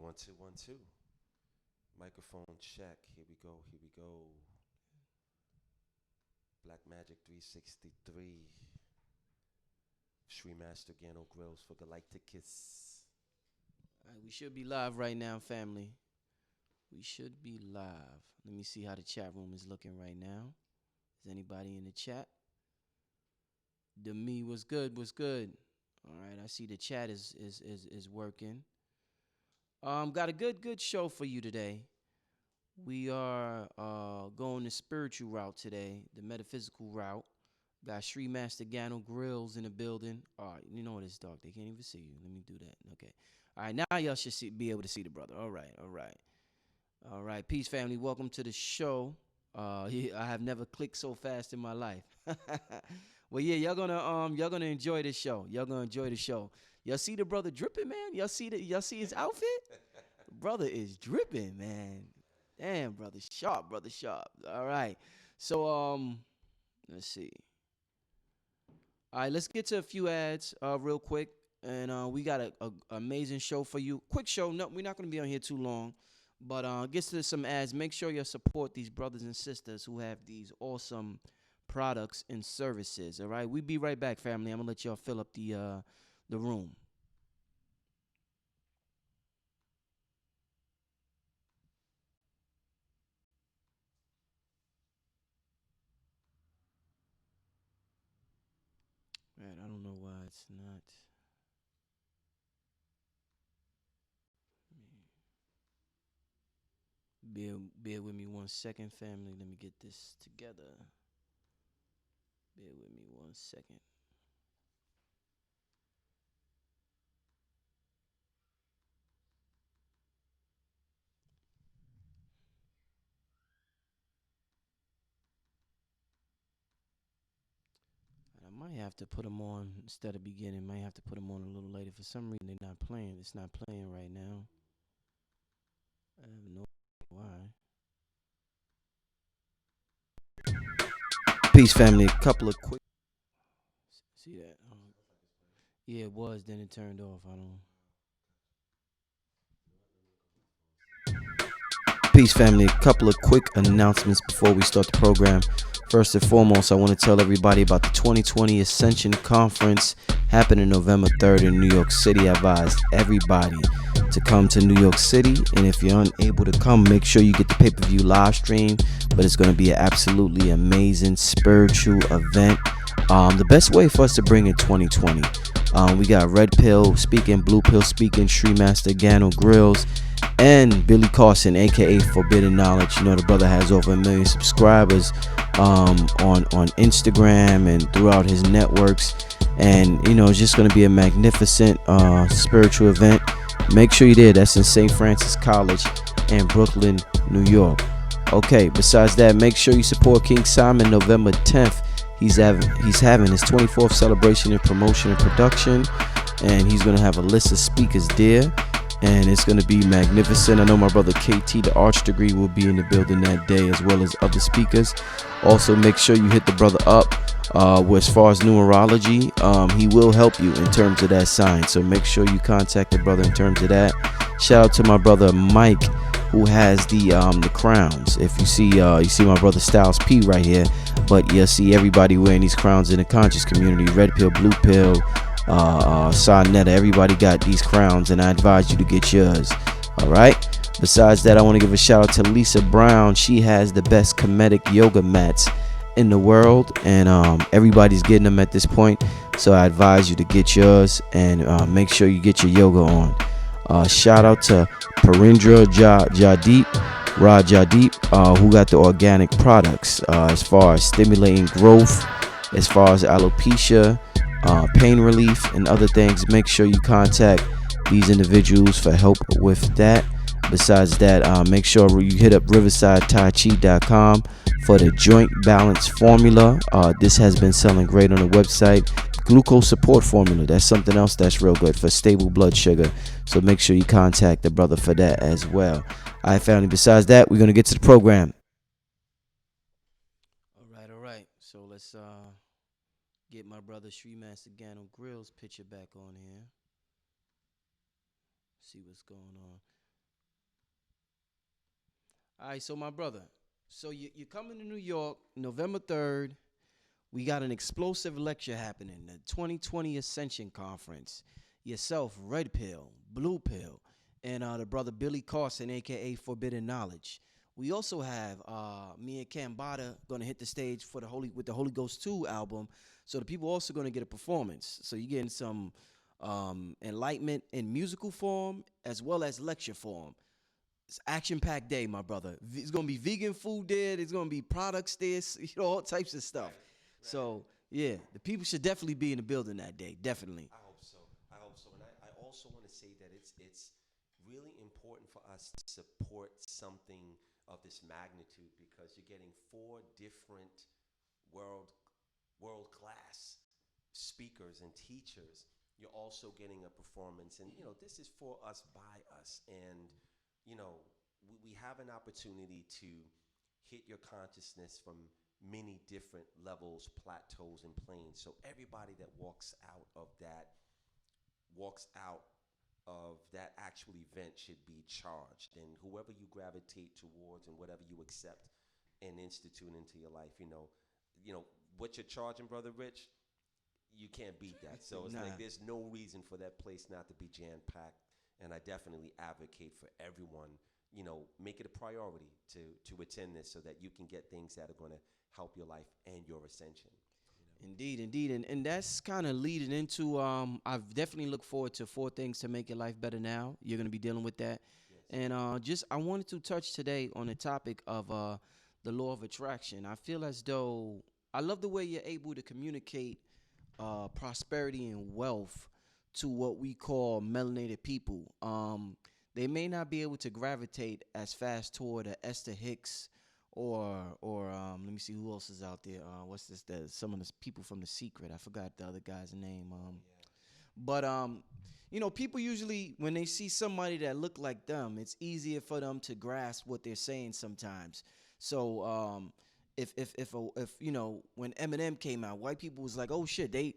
1 2 1 2. Microphone check. Here we go. Here we go. Black Magic 363. Sri Master Gano Grills for Galactic Kiss. All right, we should be live right now, family. We should be live. Let me see how the chat room is looking right now. Is anybody in the chat? Demi, what's good? What's good? All right, I see the chat is working. Got a good show for you today. We are going the spiritual route today, the metaphysical route. Got Sri Master Gano Grills in the building. All right, you know what it's dark. They can't even see you. Let me do that. Okay. All right, now y'all should be able to see the brother. All right. Peace, family. Welcome to the show. I have never clicked so fast in my life. Well, yeah, y'all gonna enjoy this show. Y'all gonna enjoy the show. Y'all see the brother dripping, man? Y'all see his outfit? Brother is dripping, man. Damn, brother sharp, brother sharp. All right. So let's see. All right, let's get to a few ads real quick. And we got a amazing show for you. Quick show. No, we're not going to be on here too long. But get to some ads. Make sure you support these brothers and sisters who have these awesome products and services. All right, we be right back, family. I'm going to let y'all fill up the room. Man, I don't know why it's not. Bear with me 1 second, family. Let me get this together. Bear with me 1 second. I might have to put them on instead of beginning. Might have to put them on a little later. For some reason, they're not playing. It's not playing right now. I have no idea why. Peace, family. A couple of quick. See that? Yeah, it was. Then it turned off. I don't. Peace, family. A couple of quick announcements before we start the program. First and foremost, I want to tell everybody about the 2020 Ascension Conference happening November 3rd in New York City. I advise everybody to come to New York City. And if you're unable to come, make sure you get the pay-per-view live stream. But it's going to be an absolutely amazing spiritual event. The best way for us to bring in 2020. We got Red Pill speaking, Blue Pill speaking, Sri Master Gano Grills, and Billy Carson, aka Forbidden Knowledge. You know, the brother has over 1 million subscribers on Instagram and throughout his networks. And you know, it's just going to be a magnificent spiritual event. Make sure you're there. That's in St. Francis College in Brooklyn, New York. Okay, besides that, make sure you support King Simon November 10th. He's having his 24th celebration in promotion and production, and he's going to have a list of speakers there, and it's going to be magnificent. I know my brother KT, the Arch Degree, will be in the building that day, as well as other speakers. Also, make sure you hit the brother up as far as numerology. He will help you in terms of that sign, so make sure you contact the brother in terms of that. Shout out to my brother Mike, who has the crowns. If you see my brother Styles P right here, but you'll see everybody wearing these crowns in the conscious community. Red Pill, Blue Pill, Sarnetta, everybody got these crowns, and I advise you to get yours. All right. Besides that, I want to give a shout out to Lisa Brown. She has the best Kemetic yoga mats in the world, and everybody's getting them at this point. So I advise you to get yours, and make sure you get your yoga on. Shout out to Parindra Rajadeep, who got the organic products as far as stimulating growth, as far as alopecia, pain relief, and other things. Make sure you contact these individuals for help with that. Besides that, make sure you hit up riversideTaichi.com for the joint balance formula. This has been selling great on the website. Glucose support formula, that's something else that's real good for stable blood sugar. So make sure you contact the brother for that as well. All right, family. Besides that, we're going to get to the program. All right. So let's get my brother Sri Master Gano Grills picture back on here. See what's going on. All right, so my brother, so you're coming to New York November 3rd. We got an explosive lecture happening, the 2020 Ascension Conference. Yourself, Red Pill, Blue Pill, and the brother Billy Carson, aka Forbidden Knowledge. We also have me and Cambatta gonna hit the stage for the Holy Ghost 2 album. So the people also gonna get a performance. So you're getting some enlightenment in musical form as well as lecture form. It's action-packed day, my brother. It's gonna be vegan food there. There's gonna be products there, all types of stuff. Right. So yeah, the people should definitely be in the building that day. Definitely. I hope so. I hope so. And I also want to say that it's really important for us to support something of this magnitude because you're getting four different world world class speakers and teachers. You're also getting a performance, and this is for us by us, and we have an opportunity to hit your consciousness from many different levels, plateaus, and planes. So everybody that walks out of that actual event should be charged. And whoever you gravitate towards and whatever you accept and institute into your life, what you're charging, Brother Rich, you can't beat that. So it's like there's no reason for that place not to be jam-packed. And I definitely advocate for everyone, make it a priority to attend this so that you can get things that are going to help your life and your ascension. Indeed. And that's kind of leading into, I've definitely looked forward to 4 things to make your life better now. You're going to be dealing with that. Yes. And I wanted to touch today on the topic of the law of attraction. I feel as though I love the way you're able to communicate prosperity and wealth to what we call melanated people. They may not be able to gravitate as fast toward a Esther Hicks or let me see who else is out there. What's this? Some of the people from The Secret. I forgot the other guy's name. But people usually when they see somebody that look like them, it's easier for them to grasp what they're saying sometimes. So if when Eminem came out, white people was like, oh shit, they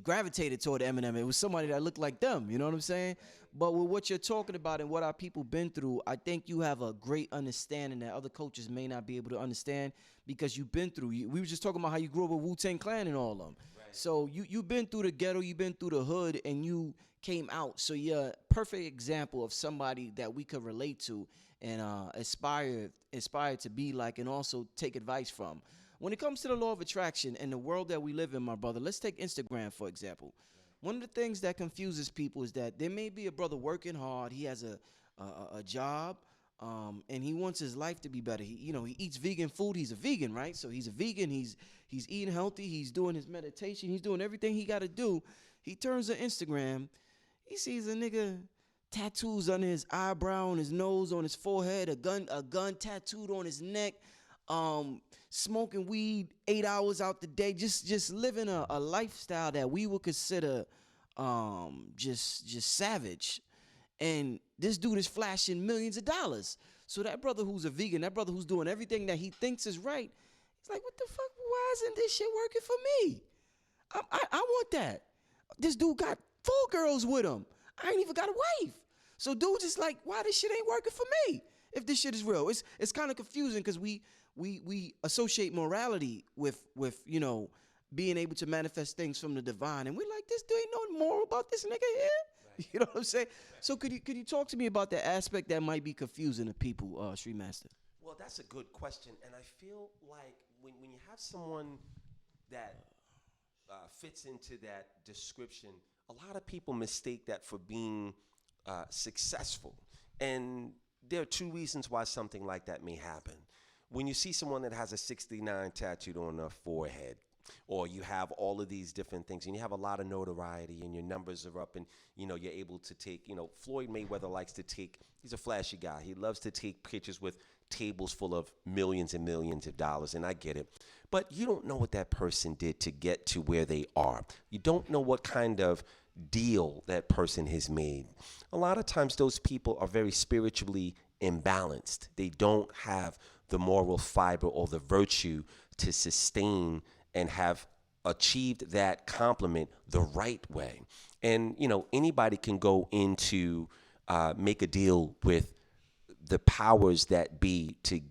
gravitated toward Eminem. It was somebody that looked like them. You know what I'm saying? But with what you're talking about and what our people been through, I think you have a great understanding that other coaches may not be able to understand because you've been through. We were just talking about how you grew up with Wu-Tang Clan and all of them. Right. So you've been through the ghetto, you've been through the hood, and you came out. So you're a perfect example of somebody that we could relate to and aspire to be like and also take advice from. When it comes to the law of attraction and the world that we live in, my brother, let's take Instagram, for example. One of the things that confuses people is that there may be a brother working hard. He has a job, and he wants his life to be better. He eats vegan food. He's a vegan, right? So he's a vegan. He's eating healthy. He's doing his meditation. He's doing everything he got to do. He turns to Instagram. He sees a nigga tattoos under his eyebrow, on his nose, on his forehead, a gun tattooed on his neck, smoking weed 8 hours out the day, just living a lifestyle that we would consider just savage. And this dude is flashing millions of dollars. So that brother who's a vegan, that brother who's doing everything that he thinks is right, he's like, what the fuck? Why isn't this shit working for me? I want that. This dude got 4 girls with him. I ain't even got a wife. So dude just like, why this shit ain't working for me? If this shit is real, it's kind of confusing because we associate morality with being able to manifest things from the divine, and we're like, this dude ain't no moral about this nigga here. Right. You know what I'm saying? Right. So could you talk to me about the aspect that might be confusing to people, Street Master? Well, that's a good question, and I feel like when you have someone that fits into that description, a lot of people mistake that for being successful. And there are 2 reasons why something like that may happen. When you see someone that has a 69 tattooed on their forehead, or you have all of these different things, and you have a lot of notoriety, and your numbers are up, and you're able to take, Floyd Mayweather likes to take, he's a flashy guy. He loves to take pictures with tables full of millions and millions of dollars, and I get it. But you don't know what that person did to get to where they are. You don't know what kind of deal that person has made. A lot of times those people are very spiritually imbalanced. They don't have the moral fiber or the virtue to sustain and have achieved that compliment the right way. And anybody can go into make a deal with the powers that be to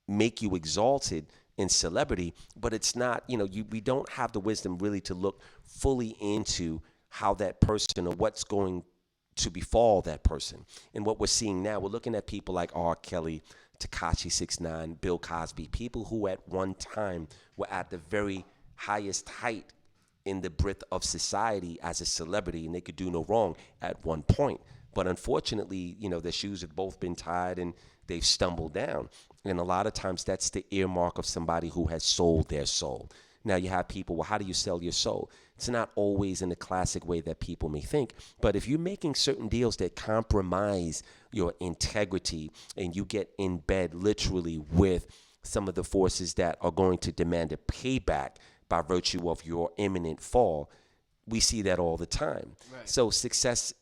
make you exalted in celebrity, but it's not, we don't have the wisdom really to look fully into how that person or what's going to befall that person. And what we're seeing now, we're looking at people like R. Kelly, Tekashi 6ix9ine, Bill Cosby, people who at one time were at the very highest height in the breadth of society as a celebrity, and they could do no wrong at one point. But unfortunately, their shoes have both been tied and they've stumbled down. And a lot of times that's the earmark of somebody who has sold their soul. Now you have people, well, how do you sell your soul? It's not always in the classic way that people may think. But if you're making certain deals that compromise your integrity and you get in bed literally with some of the forces that are going to demand a payback by virtue of your imminent fall, we see that all the time. Right. So success,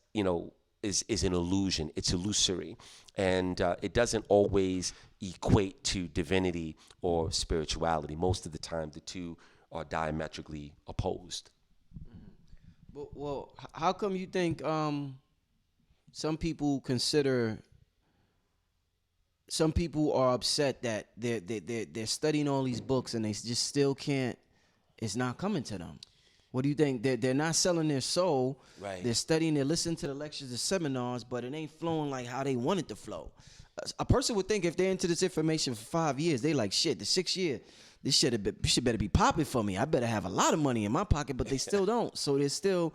is an illusion. It's illusory. And it doesn't always equate to divinity or spirituality. Most of the time, the two are diametrically opposed. Well, how come you think some people are upset that they're studying all these books and they just still can't, it's not coming to them? What do you think? They're not selling their soul. Right. They're studying, they're listening to the lectures, the seminars, but it ain't flowing like how they want it to flow. A person would think if they're into this information for 5 years, they like, shit, the 6th year, this should better be popping for me. I better have a lot of money in my pocket, but they still don't. So there's still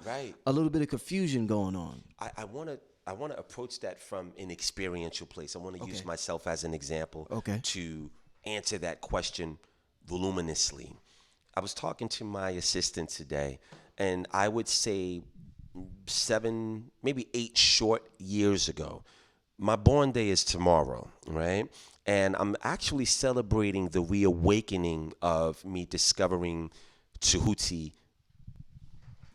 a little bit of confusion going on. I want to approach that from an experiential place. I want to use myself as an example to answer that question voluminously. I was talking to my assistant today, and I would say 7, maybe 8 short years ago, my born day is tomorrow, right? And I'm actually celebrating the reawakening of me discovering Tahuti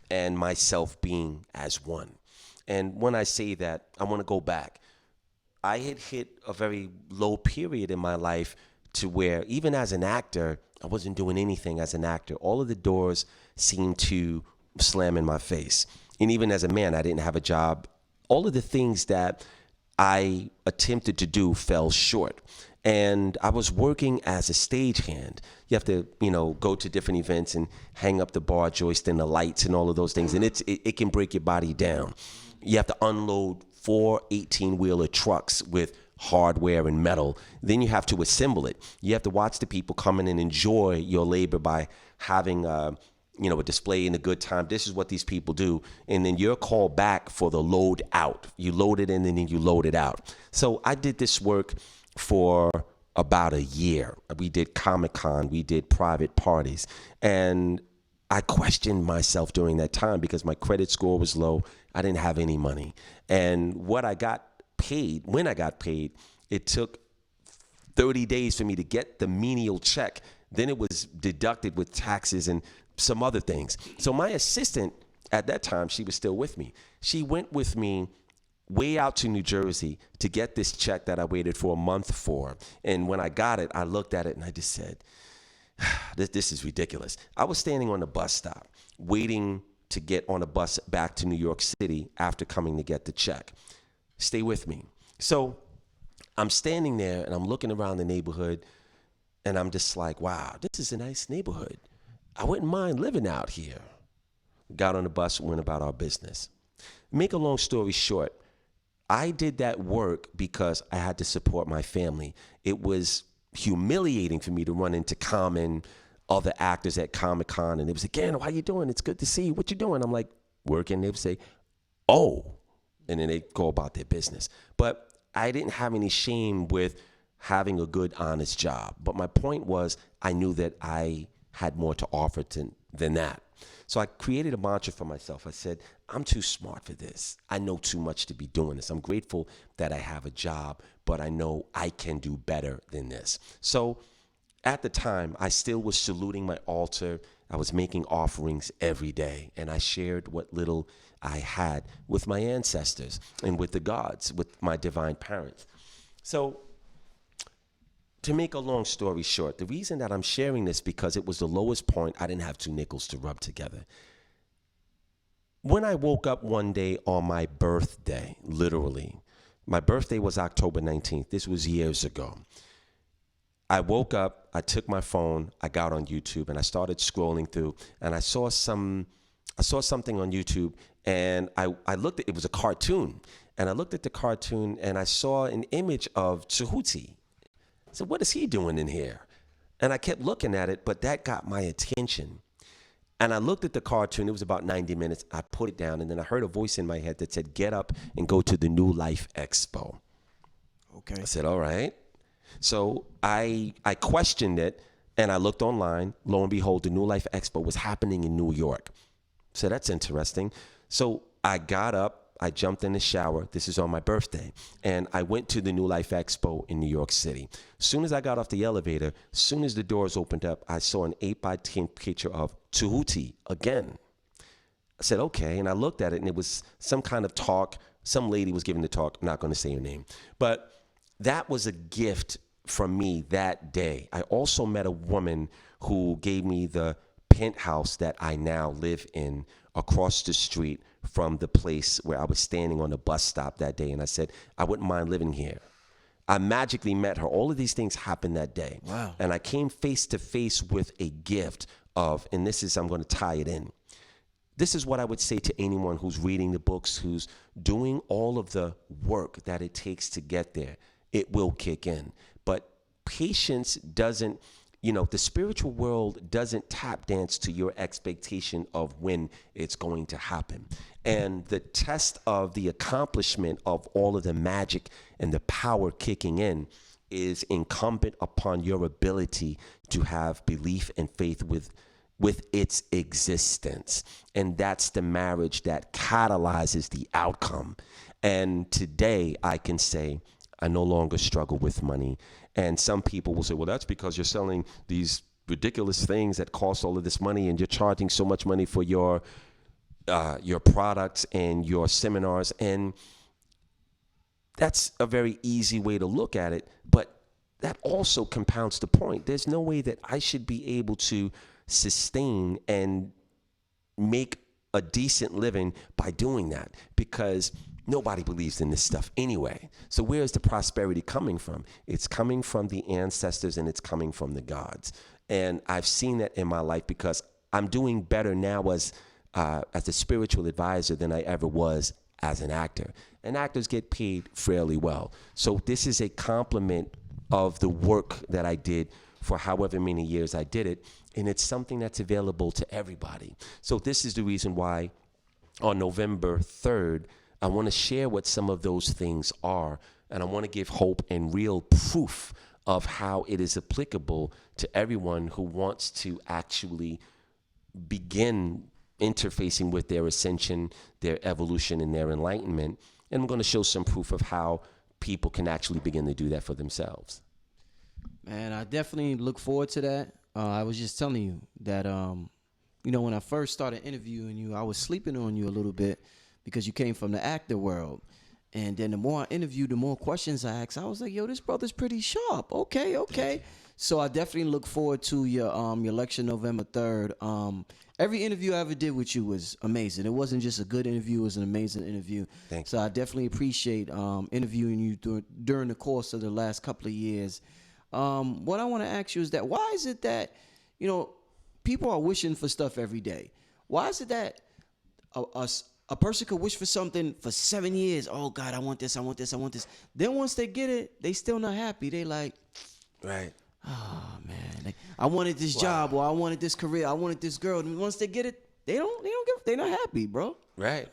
and myself being as one. And when I say that, I want to go back. I had hit a very low period in my life to where even as an actor, I wasn't doing anything as an actor. All of the doors seemed to slam in my face. And even as a man, I didn't have a job. All of the things that I attempted to do fell short. And I was working as a stagehand. You have to, go to different events and hang up the bar joist and the lights and all of those things. And it can break your body down. You have to unload 4 18-wheeler trucks with hardware and metal. Then you have to assemble it. You have to watch the people come in and enjoy your labor by having a display and a good time. This is what these people do. And then you're called back for the load out. You load it in and then you load it out. So I did this work for about a year. We did Comic-Con, we did private parties. And I questioned myself during that time because my credit score was low. I didn't have any money. And when I got paid, it took 30 days for me to get the menial check. Then it was deducted with taxes and some other things. So my assistant at that time, she was still with me. She went with me way out to New Jersey to get this check that I waited for a month for. And when I got it, I looked at it and I just said, this is ridiculous. I was standing on the bus stop waiting to get on a bus back to New York City after coming to get the check. Stay with me. So I'm standing there and I'm looking around the neighborhood and I'm just like, wow, this is a nice neighborhood. I wouldn't mind living out here. Got on the bus, went about our business. Make a long story short, I did that work because I had to support my family. It was humiliating for me to run into Common, other actors at Comic-Con, and they would say, Gano, how you doing? It's good to see you. What you doing? I'm like, working. They would say, oh, and then they go about their business. But I didn't have any shame with having a good, honest job. But my point was I knew that I had more to offer than that. So I created a mantra for myself. I said, I'm too smart for this. I know too much to be doing this. I'm grateful that I have a job, but I know I can do better than this. So at the time, I still was saluting my altar. I was making offerings every day, and I shared what little I had with my ancestors and with the gods, with my divine parents. So to make a long story short, the reason that I'm sharing this because it was the lowest point. I didn't have 2 nickels to rub together. When I woke up one day on my birthday, literally, My birthday was October 19th. This was years ago. I woke up, I took my phone, I got on YouTube, and I started scrolling through, and I saw something on YouTube, and I looked at it. Was a cartoon, and I looked at the cartoon, and I saw an image of Tahuti. I said, what is he doing in here? And I kept looking at it, but that got my attention. And I looked at the cartoon. It was about 90 minutes. I put it down, and then I heard a voice in my head that said, get up and go to the New Life Expo. Okay. I said, all right. So I questioned it, and I looked online. Lo and behold, the New Life Expo was happening in New York. So that's interesting. So I got up, I jumped in the shower. This is on my birthday. And I went to the New Life Expo in New York City. As soon as I got off the elevator, as soon as the doors opened up, I saw an 8x10 picture of Tahuti again. I said, okay. And I looked at it, and it was some kind of talk. Some lady was giving the talk. I'm not going to say her name. But that was a gift from me that day. I also met a woman who gave me the penthouse that I now live in across the street from the place where I was standing on the bus stop that day. And I said, I wouldn't mind living here. I magically met her. All of these things happened that day. Wow. And I came face to face with a gift of, and this is, I'm going to tie it in. This is what I would say to anyone who's reading the books, who's doing all of the work that it takes to get there. It will kick in. But patience doesn't, the spiritual world doesn't tap dance to your expectation of when it's going to happen. And the test of the accomplishment of all of the magic and the power kicking in is incumbent upon your ability to have belief and faith with its existence. And that's the marriage that catalyzes the outcome. And today I can say, I no longer struggle with money. And some people will say, well, that's because you're selling these ridiculous things that cost all of this money, and you're charging so much money for your products and your seminars. And that's a very easy way to look at it. But that also compounds the point. There's no way that I should be able to sustain and make a decent living by doing that, because nobody believes in this stuff anyway. So where is the prosperity coming from? It's coming from the ancestors, and it's coming from the gods. And I've seen that in my life, because I'm doing better now as a spiritual advisor than I ever was as an actor. And actors get paid fairly well. So this is a compliment of the work that I did for however many years I did it. And it's something that's available to everybody. So this is the reason why on November 3rd, I want to share what some of those things are, and I want to give hope and real proof of how it is applicable to everyone who wants to actually begin interfacing with their ascension, their evolution, and their enlightenment. And I'm going to show some proof of how people can actually begin to do that for themselves. Man, I definitely look forward to that. I was just telling you that, when I first started interviewing you, I was sleeping on you a little bit, because you came from the actor world. And then the more I interviewed, the more questions I asked. I was like, yo, this brother's pretty sharp. Okay. So I definitely look forward to your lecture November 3rd. Every interview I ever did with you was amazing. It wasn't just a good interview, it was an amazing interview. Thanks. So I definitely appreciate interviewing you during the course of the last couple of years. What I want to ask you is that, why is it that, people are wishing for stuff every day? Why is it that a person could wish for something for 7 years? Oh, God, I want this, I want this, I want this. Then once they get it, they still not happy. They like, right. Oh, man, like, I wanted this job, or I wanted this career, I wanted this girl. And once they get it, they're not happy, bro. Right.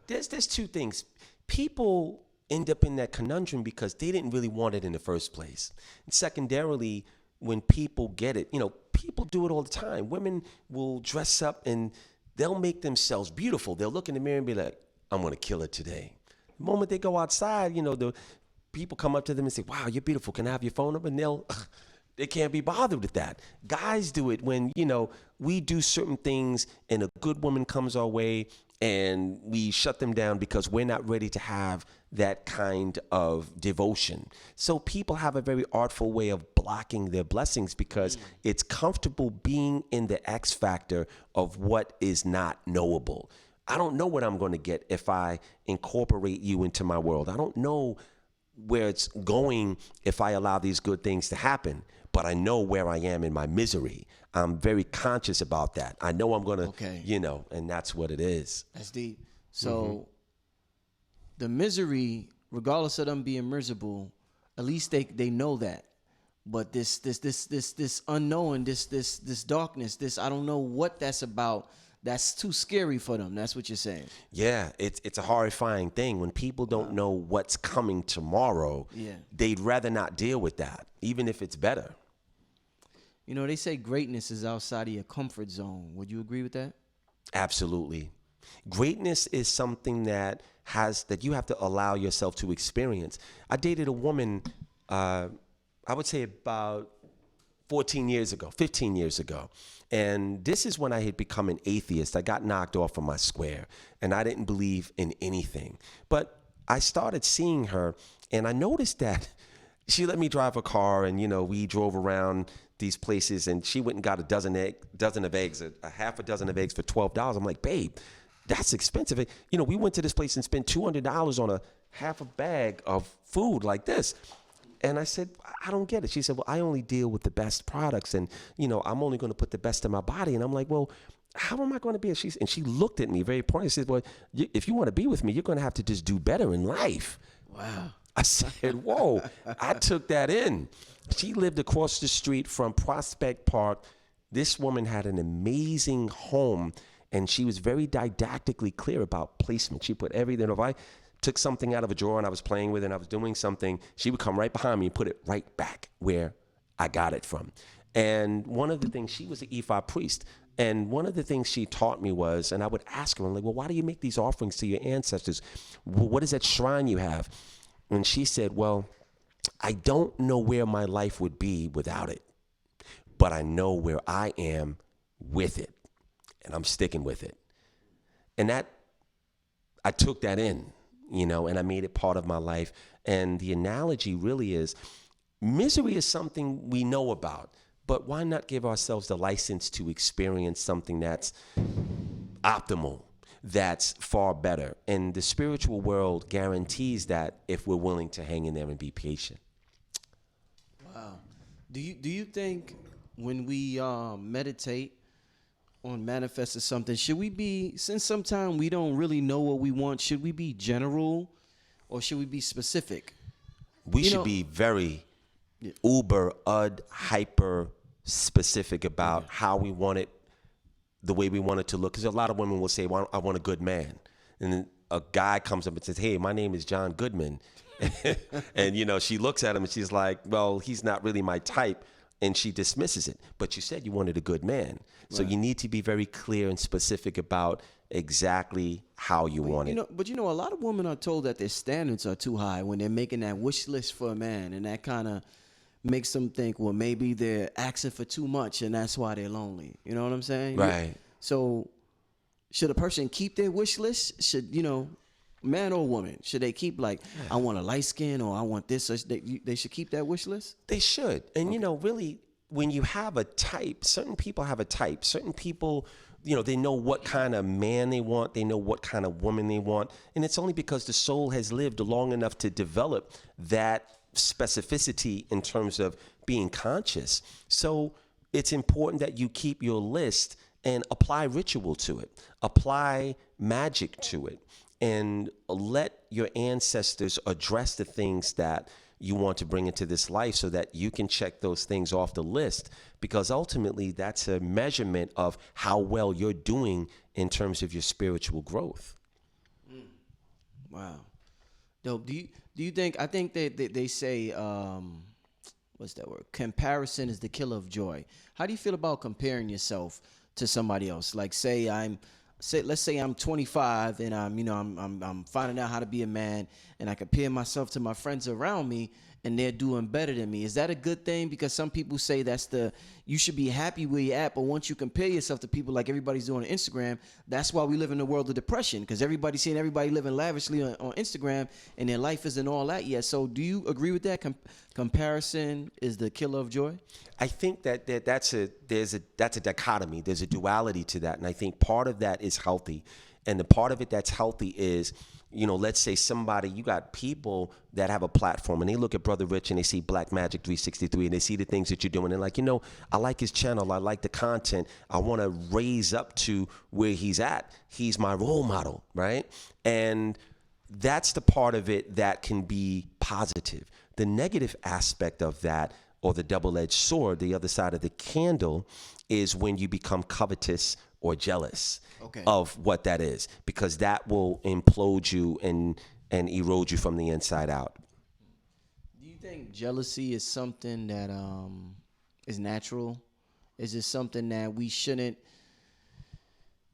There's two things. People end up in that conundrum because they didn't really want it in the first place. And secondarily, when people get it, people do it all the time. Women will dress up and they'll make themselves beautiful. They'll look in the mirror and be like, I'm going to kill it today. The moment they go outside, the people come up to them and say, wow, you're beautiful. Can I have your phone number? And they can't be bothered with that. Guys do it when, we do certain things and a good woman comes our way and we shut them down because we're not ready to have that kind of devotion. So people have a very artful way of blocking their blessings because it's comfortable being in the X factor of what is not knowable. I don't know what I'm going to get if I incorporate you into my world. I don't know where it's going if I allow these good things to happen, but I know where I am in my misery. I'm very conscious about that. I know I'm going to, and that's what it is. That's deep. So the misery, regardless of them being miserable, at least they know that. But this unknown, this darkness, this I don't know what that's about. That's too scary for them. That's what you're saying. Yeah, it's a horrifying thing when people don't know what's coming tomorrow. Yeah. They'd rather not deal with that, even if it's better. They say greatness is outside of your comfort zone. Would you agree with that? Absolutely. Greatness is something that you have to allow yourself to experience. I dated a woman, I would say about 15 years ago. And this is when I had become an atheist. I got knocked off of my square, and I didn't believe in anything. But I started seeing her, and I noticed that she let me drive a car, and, we drove around these places, and she went and got a half a dozen of eggs for $12. I'm like, babe, that's expensive. We went to this place and spent $200 on a half a bag of food like this. And I said, I don't get it. She said, well, I only deal with the best products, and, I'm only going to put the best in my body. And I'm like, well, how am I going to be? And she looked at me very pointedly. She said, well, if you want to be with me, you're going to have to just do better in life. Wow. I said, whoa. I took that in. She lived across the street from Prospect Park. This woman had an amazing home, and she was very didactically clear about placement. She put everything. If I took something out of a drawer and I was playing with it and I was doing something, she would come right behind me and put it right back where I got it from. And one of the things, she was an Ifa priest, and one of the things she taught me was, and I would ask her, I'm like, well, why do you make these offerings to your ancestors? What is that shrine you have? And she said, well, I don't know where my life would be without it, but I know where I am with it, and I'm sticking with it. And that, I took that in, and I made it part of my life. And the analogy really is, misery is something we know about, but why not give ourselves the license to experience something that's optimal, that's far better? And the spiritual world guarantees that if we're willing to hang in there and be patient. Wow. Do you think when we meditate on manifesting something, should we be, since sometimes we don't really know what we want, should we be general or should we be specific? We should be very hyper specific about how we want it, the way we want it to look. Because a lot of women will say, well, I want a good man. And then a guy comes up and says, hey, my name is John Goodman. And, she looks at him and she's like, well, he's not really my type. And she dismisses it. But you said you wanted a good man. So you need to be very clear and specific about exactly how you want it. But a lot of women are told that their standards are too high when they're making that wish list for a man. And that kind of makes them think, well, maybe they're asking for too much and that's why they're lonely. You know what I'm saying? Right. So should a person keep their wish list? Should, man or woman, should they keep I want a light skin or I want this? Or they should keep that wish list? They should. And, really, when you have a type, certain people have a type. Certain people, they know what kind of man they want. They know what kind of woman they want. And it's only because the soul has lived long enough to develop that specificity in terms of being conscious. So it's important that you keep your list and apply ritual to it, apply magic to it, and let your ancestors address the things that you want to bring into this life so that you can check those things off the list, because ultimately that's a measurement of how well you're doing in terms of your spiritual growth. Wow. Dope. Do you think, I think they say, what's that word? Comparison is the killer of joy. How do you feel about comparing yourself to somebody else? Like let's say I'm 25 and I'm finding out how to be a man, and I compare myself to my friends around me and they're doing better than me. Is that a good thing? Because some people say you should be happy where you're at, but once you compare yourself to people like everybody's doing on Instagram, that's why we live in a world of depression, because everybody's seeing everybody living lavishly on Instagram and their life isn't all that yet. So do you agree with that? Comparison is the killer of joy? I think that's a dichotomy. There's a duality to that. And I think part of that is healthy. And the part of it that's healthy is, let's say you got people that have a platform and they look at Brother Rich and they see Black Magic 363 and they see the things that you're doing. And like, I like his channel. I like the content. I want to raise up to where he's at. He's my role model, right? And that's the part of it that can be positive. The negative aspect of that, or the double-edged sword, the other side of the candle, is when you become covetous or jealous of what that is, because that will implode you and erode you from the inside out. Do you think jealousy is something that is natural? Is it something that we shouldn't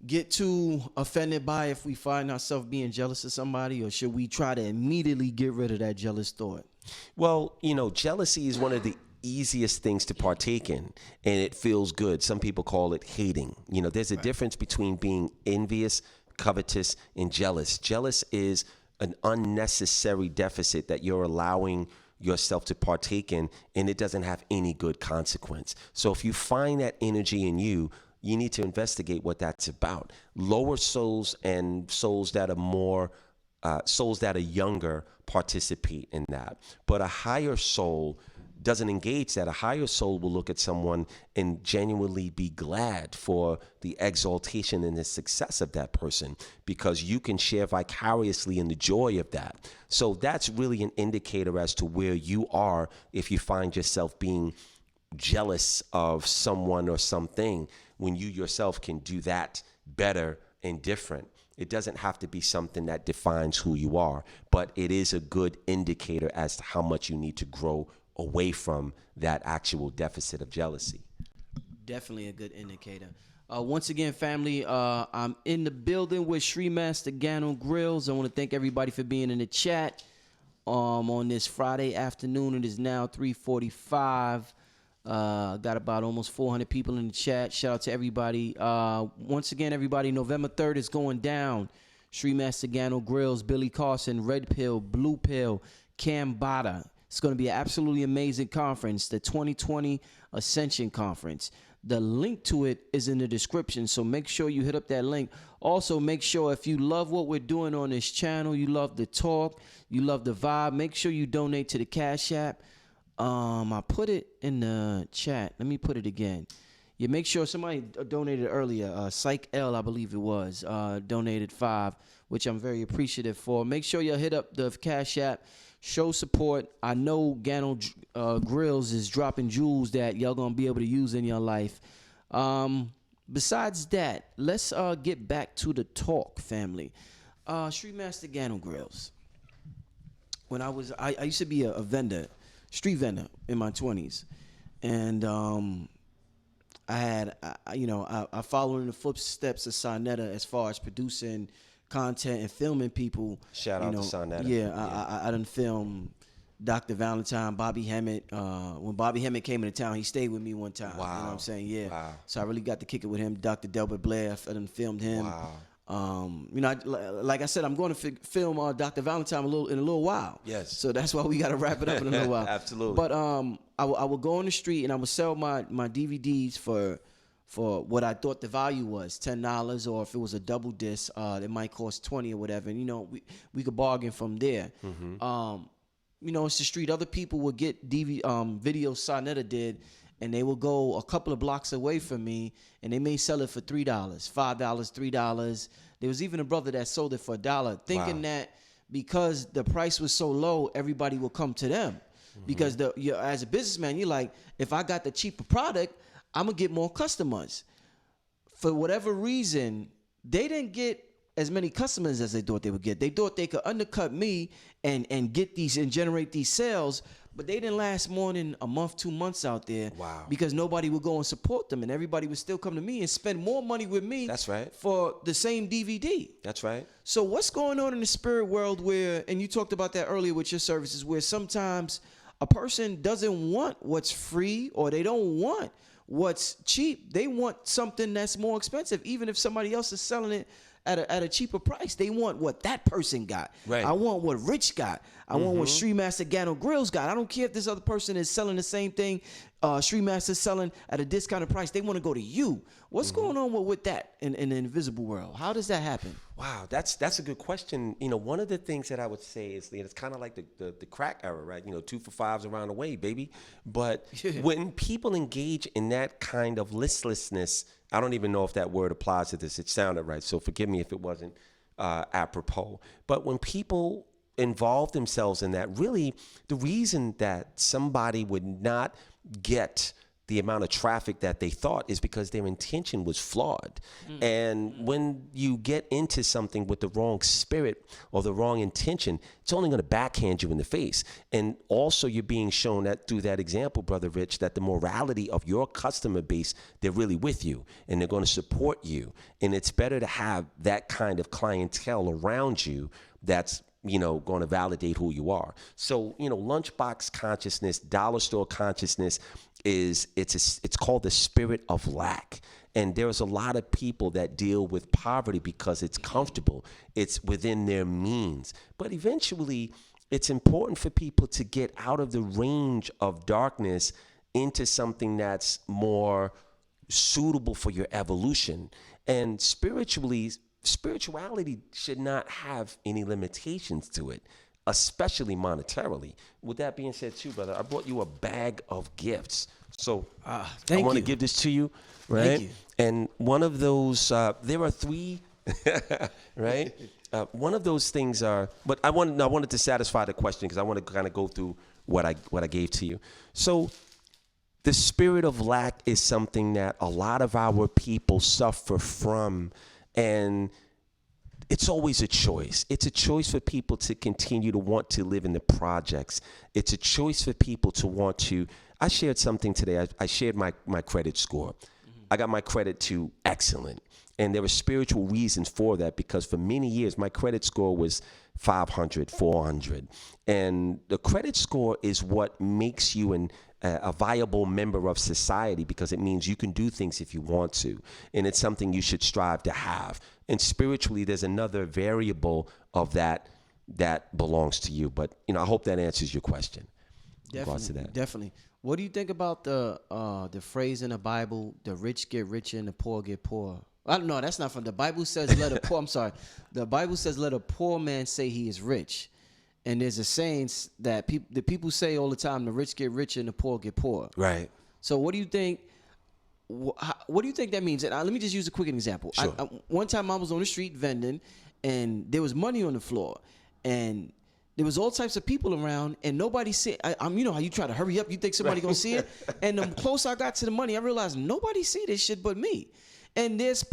get too offended by if we find ourselves being jealous of somebody, or should we try to immediately get rid of that jealous thought? Well, jealousy is one of the easiest things to partake in, and it feels good. Some people call it hating. There's a difference between being envious, covetous, and jealous. Jealous is an unnecessary deficit that you're allowing yourself to partake in, and it doesn't have any good consequence. So if you find that energy in you, you need to investigate what that's about. Lower souls and souls that are younger participate in that. But a higher soul doesn't engage that. A higher soul will look at someone and genuinely be glad for the exaltation and the success of that person, because you can share vicariously in the joy of that. So that's really an indicator as to where you are if you find yourself being jealous of someone or something, when you yourself can do that better and different. It doesn't have to be something that defines who you are, but it is a good indicator as to how much you need to grow away from that actual deficit of jealousy. Definitely a good indicator. Once again, family, I'm in the building with Sri Master Gano Grills. I want to thank everybody for being in the chat on this Friday afternoon. It is now 3:45. Got about almost 400 people in the chat. Shout out to everybody. Once again, everybody, November 3rd is going down. Sri Master Gano Grills, Billy Carson, Red Pill, Blue Pill, Cambatta. It's going to be an absolutely amazing conference, the 2020 Ascension Conference. The link to it is in the description, so make sure you hit up that link. Also, make sure if you love what we're doing on this channel, you love the talk, you love the vibe, make sure you donate to the Cash App. I put it in the chat. Let me put it again. You make sure somebody donated earlier. Psych L, I believe it was, donated $5, which I'm very appreciative for. Make sure you hit up the Cash App. Show support. I know Gano Grills is dropping jewels that y'all gonna be able to use in your life. Besides that, let's get back to the talk, family. Street Master Gano Grills. When I used to be a vendor, street vendor in my 20s, and I followed in the footsteps of Sonetta as far as producing content and filming people. Shout out to Sonetta. Yeah, I done filmed Dr. Valentine, Bobby Hemmett. When Bobby Hemmett came into town, he stayed with me one time. Wow. You know what I'm saying? Yeah. Wow. So I really got to kick it with him. Dr. Delbert Blair, I done filmed him. Wow. Like I said, I'm going to film Dr. Valentine in a little while. Yes. So that's why we got to wrap it up in a little while. Absolutely. But I would go on the street and I would sell my DVDs for what I thought the value was, $10, or if it was a double disc, it might cost $20 or whatever. And we could bargain from there. Mm-hmm. It's the street. Other people would get videos Sonetta did, and they will go a couple of blocks away from me, and they may sell it for $3, $5, $3. There was even a brother that sold it for $1, thinking that because the price was so low, everybody will come to them. Mm-hmm. Because as a businessman, you're like, if I got the cheaper product, I'm going to get more customers. For whatever reason, they didn't get as many customers as they thought they would get. They thought they could undercut me and get these and generate these sales, but they didn't last more than a month, 2 months out there. Wow. Because nobody would go and support them, and everybody would still come to me and spend more money with me. That's right. For the same DVD. That's right. So what's going on in the spirit world where, and you talked about that earlier with your services, where sometimes a person doesn't want what's free, or they don't want what's cheap. They want something that's more expensive, even if somebody else is selling it at a cheaper price. They want what that person got. Right. I want what Rich got. I want what Street Master Gano Grills got. I don't care if this other person is selling the same thing Street Master's selling at a discounted price. They want to go to you. What's going on with that in the invisible world? How does that happen? Wow, that's a good question. One of the things that I would say is that it's kind of like the crack era, right? 2 for $5s around the way, baby. But when people engage in that kind of listlessness, I don't even know if that word applies to this. It sounded right, so forgive me if it wasn't apropos. But when people involve themselves in that, really, the reason that somebody would not get the amount of traffic that they thought is because their intention was flawed. And when you get into something with the wrong spirit or the wrong intention, it's only going to backhand you in the face. And also you're being shown that through that example, Brother Rich, that the morality of your customer base, they're really with you and they're going to support you. And it's better to have that kind of clientele around you that's going to validate who you are. So, lunchbox consciousness, dollar store consciousness it's called the spirit of lack. And there's a lot of people that deal with poverty because it's comfortable. It's within their means. But eventually, it's important for people to get out of the range of darkness into something that's more suitable for your evolution. And spirituality should not have any limitations to it, especially monetarily. With that being said, too, brother, I brought you a bag of gifts. So I want to give this to you, right? Thank you. And one of those, there are 3, right? One of those things are, but I wanted to satisfy the question because I want to kind of go through what I gave to you. So the spirit of lack is something that a lot of our people suffer from, and it's always a choice. It's a choice for people to continue to want to live in the projects. It's a choice for people to want to. I shared something today. I shared my credit score. I got my credit to excellent. And there were spiritual reasons for that because for many years, my credit score was 500, 400. And the credit score is what makes you a viable member of society because it means you can do things if you want to. And it's something you should strive to have. And spiritually, there's another variable of that belongs to you. But, I hope that answers your question. Definitely. What do you think about the phrase in the Bible, the rich get richer and the poor get poorer? I don't know. That's not from the Bible says let a poor. I'm sorry. The Bible says let a poor man say he is rich. And there's a saying that the people say all the time, the rich get richer and the poor get poorer. Right. So what do you think? What do you think that means? And let me just use a quick example. Sure. One time I was on the street vending, and there was money on the floor, and there was all types of people around, and nobody said. I'm, how you try to hurry up, you think somebody gonna see it, and the closer I got to the money, I realized nobody see this shit but me. And there's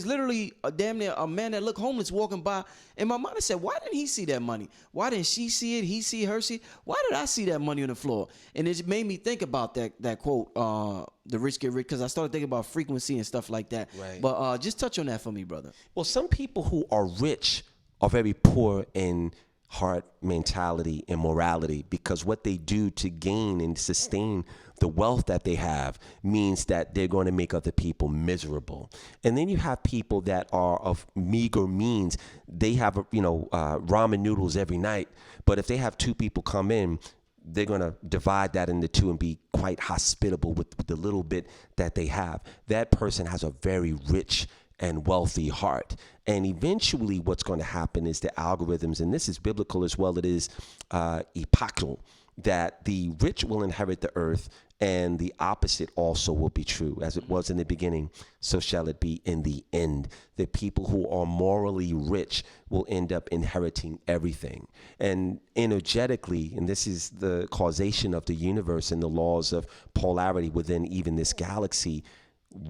literally damn near a man that looked homeless walking by. And my mother said, why didn't he see that money? Why didn't she see it? He see her see? Why did I see that money on the floor? And it made me think about that quote, the rich get rich, because I started thinking about frequency and stuff like that. Right. But just touch on that for me, brother. Well, some people who are rich are very poor in heart, mentality, and morality because what they do to gain and sustain the wealth that they have means that they're going to make other people miserable. And then you have people that are of meager means. They have, ramen noodles every night. But if they have 2 people come in, they're going to divide that into 2 and be quite hospitable with the little bit that they have. That person has a very rich and wealthy heart. And eventually what's going to happen is the algorithms, and this is biblical as well, it is epochal, that the rich will inherit the earth and the opposite also will be true. As it was in the beginning, so shall it be in the end. The people who are morally rich will end up inheriting everything. And energetically, and this is the causation of the universe and the laws of polarity within even this galaxy,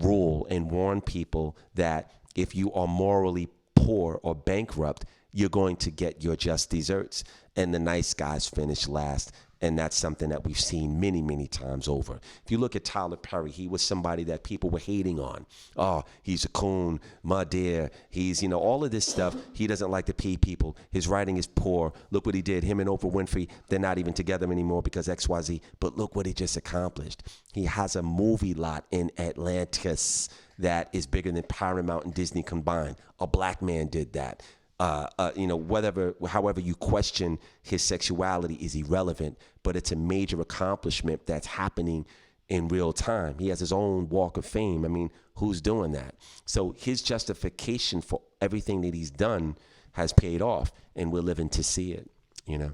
rule and warn people that if you are morally poor or bankrupt, you're going to get your just desserts, and the nice guys finish last. And that's something that we've seen many, many times over. If you look at Tyler Perry, he was somebody that people were hating on. Oh, he's a coon, my dear. He's, all of this stuff. He doesn't like to pay people. His writing is poor. Look what he did. Him and Oprah Winfrey, they're not even together anymore because XYZ. But look what he just accomplished. He has a movie lot in Atlantis that is bigger than Paramount and Disney combined. A black man did that. However you question his sexuality is irrelevant, but it's a major accomplishment that's happening in real time. He has his own walk of fame. I mean, who's doing that? So his justification for everything that he's done has paid off, and we're living to see it, you know?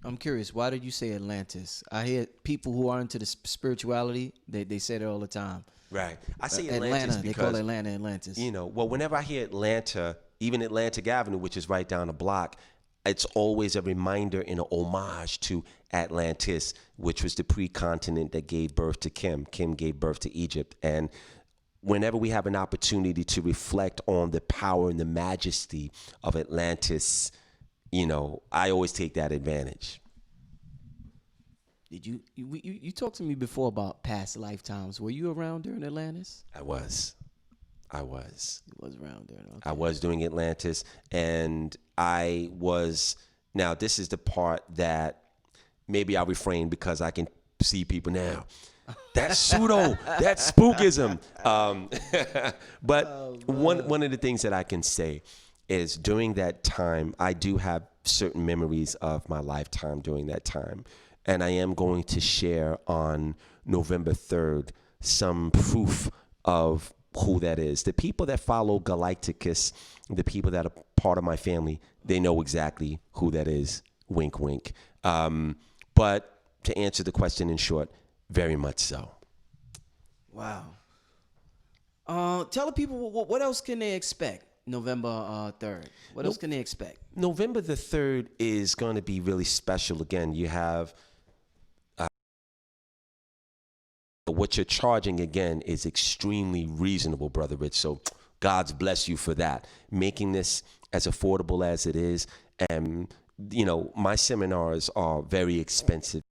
I'm curious, why did you say Atlantis? I hear people who are into the spirituality, they say that all the time. Right. I say Atlanta, because, they call Atlanta Atlantis. You know, well, whenever I hear Atlanta, even Atlantic Avenue, which is right down the block, it's always a reminder and an homage to Atlantis, which was the pre-continent that gave birth to Kim. Kim gave birth to Egypt. And whenever we have an opportunity to reflect on the power and the majesty of Atlantis, you know, I always take that advantage. Did you talked to me before about past lifetimes? Were you around during Atlantis? I was. You was around during. Okay. I was doing Atlantis, and I was. Now, this is the part that maybe I'll refrain because I can see people now. That's pseudo. That's spookism. But one of the things that I can say is during that time, I do have certain memories of my lifetime during that time. And I am going to share on November 3rd some proof of who that is. The people that follow Galacticus, the people that are part of my family, they know exactly who that is. Wink, wink. But to answer the question in short, very much so. Wow. Tell the people what else can they expect November 3rd? What else can they expect? November the 3rd is going to be really special. Again, you have what you're charging, again, is extremely reasonable, Brother Rich. So God's bless you for that. Making this as affordable as it is. And, you know, my seminars are very expensive.